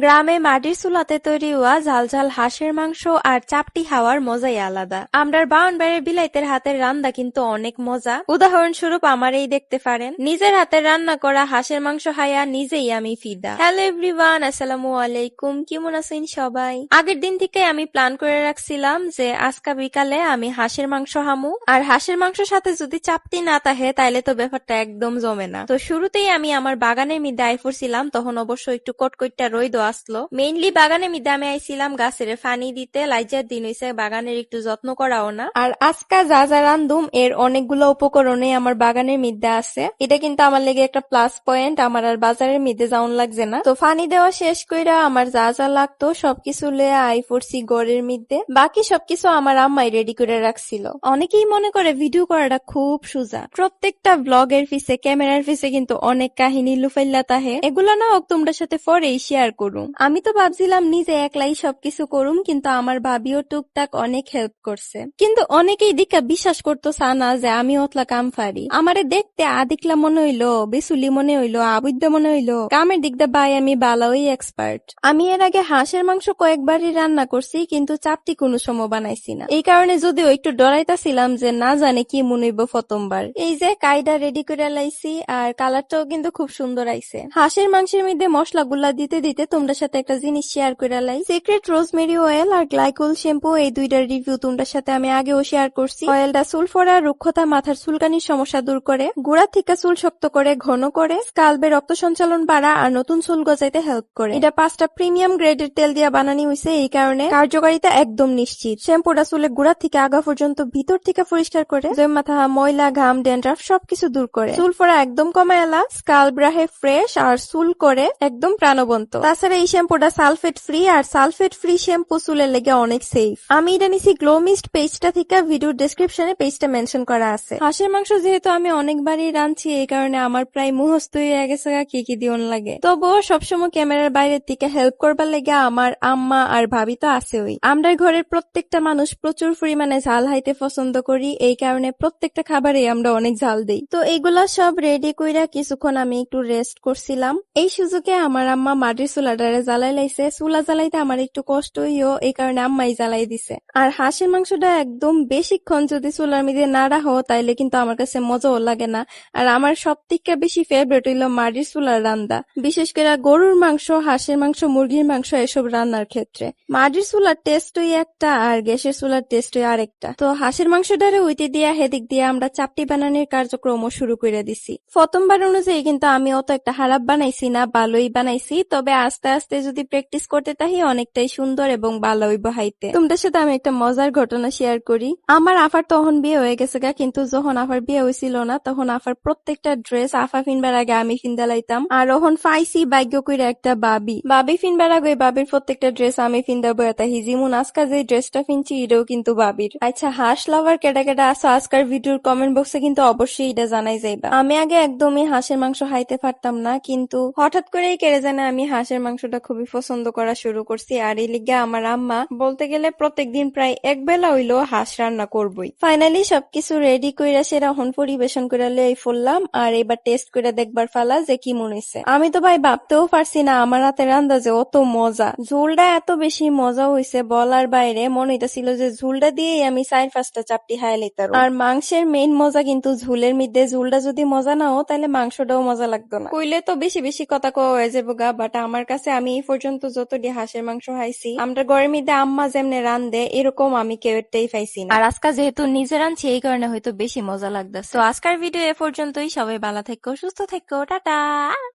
গ্রামে মাটির চুলাতে তৈরি হওয়া ঝাল ঝাল হাঁসের মাংস আর চাপটি খাওয়ার মজাই আলাদা। আমরার বাউনবাড়ির বিলাইতের হাতের রান্না কিন্তু অনেক মজা। উদাহরণস্বরূপ আমার এই দেখতে পারেন, নিজের হাতের রান্না করা হাঁসের মাংস খাইয়া নিজেই আমি ফিদা। হ্যালো এভরিওয়ান, আসসালামু আলাইকুম। কেমন আছেন সবাই? আগের দিন থেকে আমি প্ল্যান করে রাখছিলাম যে আজকা বিকালে আমি হাঁসের মাংস হামু, আর হাঁসের মাংসের সাথে যদি চাপটি না থাকে তাইলে তো ব্যাপারটা একদম জমে না। তো শুরুতেই আমি আমার বাগানের মধ্যে আই পড়ছিলাম, তখন অবশ্য একটু কটকইটা রইদ আসলো। মেইনলি বাগানের মধ্যে আমি আইছিলাম গাছের পানি দিতে, লাইজার দিন হইছে বাগানের একটু যত্ন করাও না। আর আজকা যা যা রান্ধুম এর অনেকগুলো উপকরণে আমার বাগানের মধ্যে আছে। এটা কিন্তু আমার লেগে একটা প্লাস পয়েন্ট, আমার আর বাজারের মধ্যে যাওন লাগছে না। তো পানি দেওয়া শেষ কইরা আমার যা যা লাগতো সবকিছু লয়ে আই পড়ছি গড়ের মধ্যে। বাকি সবকিছু আমার আম্মাই রেডি করে রাখছিল। অনেকেই মনে করে ভিডিও করাটা খুব সোজা, প্রত্যেকটা ব্লগের পিছে ক্যামেরার পিছে কিন্তু অনেক কাহিনী লুফাইল্লা তাহে। এগুলা না হোক তোমরা সাথে পরেই শেয়ার করুম। আমি তো ভাবছিলাম নিজে একলাই সবকিছু করুম, কিন্তু আমার ভাবিও টুকটাক অনেক হেল্প করছে। কিন্তু অনেকেই দিকা বিশ্বাস করতো না যে আমি অতলা কাম পারি। আমারে দেখতে আদিকলা মনে হইলো, বেসুলি মনে হইলো, আবুদ্দা মনে হইলো, কামের দিক দিয়ে বাই আমি বালাওই এক্সপার্ট। আমি এর আগে হাঁসের মাংস কয়েকবারই রান্না করছি, কিন্তু চাপটি কোনো সময় বানাইছি না। এই কারণে যদিও একটু ডরাইতাছিলাম যে না জানে কি মনে হইব প্রথমবার। এই যে কাইডা রেডি করে লাইছি, আর কালারটাও কিন্তু খুব সুন্দর আইছে। হাঁসের মাংসের মধ্যে মশলাগুলা দিতে দিতে তোমরা সাথে একটা জিনিস শেয়ার করে লাই। সিক্রেট রোজমেরি অয়েল আর গ্লাইকোল শ্যাম্পু, এই দুইটার রিভিউ তোমরা সাথে আমি আগেও শেয়ার করছি। অয়েলটা চুল ফোড়া, রুক্ষতা, মাথার চুলকানির সমস্যা দূর করে, গোড়া থেকে চুল শক্ত করে, ঘন করে, স্কাল্পে রক্ত সঞ্চালন বাড়া আর নতুন চুল গজাইতে হেল্প করে। এটা 5টা প্রিমিয়াম গ্রেডের তেল দিয়া বানানি হইছে, এই কারণে কার্যকারিতা একদম নিশ্চিত। শ্যাম্পুটা চুলে গোড়া থেকে আগা পর্যন্ত ভিতর থেকে পরিষ্কার করে, জয় মাথা, ময়লা, ঘাম, ড্যান্ড্রাফ সবকিছু দূর করে। চুল ফোড়া একদম কমায় এলা, স্কাল্প রাহে ফ্রেশ আর চুল করে একদম প্রাণবন্ত। তাছাড়া এই শ্যাম্পুটা সালফেট ফ্রি, আর সালফেট ফ্রি শ্যাম্পু চুলের লেগে অনেক সেফ। আমি এটা নিছি গ্লো মিস্ট পেজটা থেকে, ভিডিও ডেসক্রিপশনে পেজটা মেনশন করা আছে। হাঁসের মাংস যেহেতু আমি অনেকবারই রাঁধছি, এই কারণে আমার প্রায় মুখস্থ হয়ে গেছে কি কি দিওন লাগে। তবুও সবসময় ক্যামেরার বাইরের থেকে হেল্প করবার লেগে আমার আম্মা আর ভাবি তো আছেই। আমরা ঘরের প্রত্যেকটা মানুষ প্রচুর পরিমাণে ঝাল হাইতে পছন্দ করি, এই কারণে প্রত্যেকটা খাবারে আমরা অনেক ঝাল দেই। তো এইগুলা সব রেডি কইরা কিছুক্ষণ আমি একটু রেস্ট করছিলাম। এই সুযোগে আমার আম্মা মাটির চুলাটারে জ্বালাই লাইছে। চুলা জ্বালাইতে আমার একটু কষ্ট হইও, এই কারণে আম্মাই জ্বালাই দিছে। আর হাঁসের মাংসটা একদম বেশিক্ষণ যদি চুলার মধ্যে না রাখো তাইলে কিন্তু আমার কাছে মজাও লাগে না। আর আমার সব থেকে বেশি ফেভারিট হইলো মাটির চুলার রান্না, বিশেষ করে গরুর মাংস, হাঁসের মাংস, মুরগির মাংস এসব রান্নার ক্ষেত্রে। মাটির চুলার টেস্টই একটা আর গ্যাসের চুলার টেস্টই আরেকটা। তো হাঁসের মাংসটারে হইতে দিয়া হেদিক দিয়ে আমরা চাপটি বানানোর কার্যক্রম শুরু করে দিছি। প্রথমবার অনুযায়ী কিন্তু আমি অত একটা খারাপ বানাইছি না, ভালোই বানাইছি। তবে আস্তে আস্তে যদি প্র্যাকটিস করতে তাহি অনেকটাই সুন্দর এবং ভালো হইব হাইতে। তোমাদের সাথে আমি একটা মজার ঘটনা শেয়ার করি। আমার আফার তখন বিয়ে হয়ে গেছে গা, কিন্তু যখন আফার বিয়ে হয়েছিল না তখন আফার প্রত্যেকটা ড্রেস আফা ফিনবার আগে আমি ফিন্দা লাইতাম। আর ওখন ফাইসি ভাগ্য কইরা একটা বাবি ফিনবার আগে বাবির প্রত্যেকটা ড্রেস আমি ফিন্দা বয়াতা হিজিমুন আজকা যে ড্রেসটা ফিনছি এটাও কিন্তু বাবির। আচ্ছা, হাঁস লাভার কেডা কেডা আসো আজকার ভিডিওর কমেন্ট বক্সে কিন্তু অবশ্যই এটা জানাই যাইবা। আমি আগে একদমই হাঁসের মাংস খাইতে পারতাম না, কিন্তু হঠাৎ করেই কেড়ে জানে আমি হাঁসের মাংসটা খুবই পছন্দ করা শুরু করছি। আর এই লিগে আমার আম্মা বলতে গেলে প্রত্যেকদিন প্রায় এক বেলা হইলো হাঁস রান্না করবই। ফাইনালি সবকিছু রেডি কইরা সেরকম পরিবেশন করে লই ফেললাম। আর এবার টেস্ট করে দেখবার ফালা যে কি মনে হইছে। আমি তো ভাই ভাবতেও পারছি না আমার হাতের রান্না যে অত মজা। ঝোলটা এত বেশি মজা হইছে বলার বাইরে, মনে হইতাছিল যে ঝোলটা দিয়েই আমি 4-5টা চাপটি খাই লইতাম। আর মাংসের মেইন মজা কিন্তু ঝোলের মধ্যে। ঝোলটা যদি মজা না হো তাহলে মাংসটাও মজা লাগতো না। কইলে তো বেশি বেশি কথা কওয়া হয়ে যাবো গা, বাট আমার কাছে আমি এই পর্যন্ত যতটি হাঁসের মাংস খাইছি, আমরা ঘরের মধ্যে আম্মা যেমনে রান্ধে এরকম আমি কেউ একটাই পাইছি না। আর আজকে যেহেতু নিজে রাঁধছি এই কারণে হয়তো বেশি মজা লাগতেছে। তো আজকের ভিডিও এ পর্যন্তই। সবাই ভালো থেকো, সুস্থ থেকো, টাটা।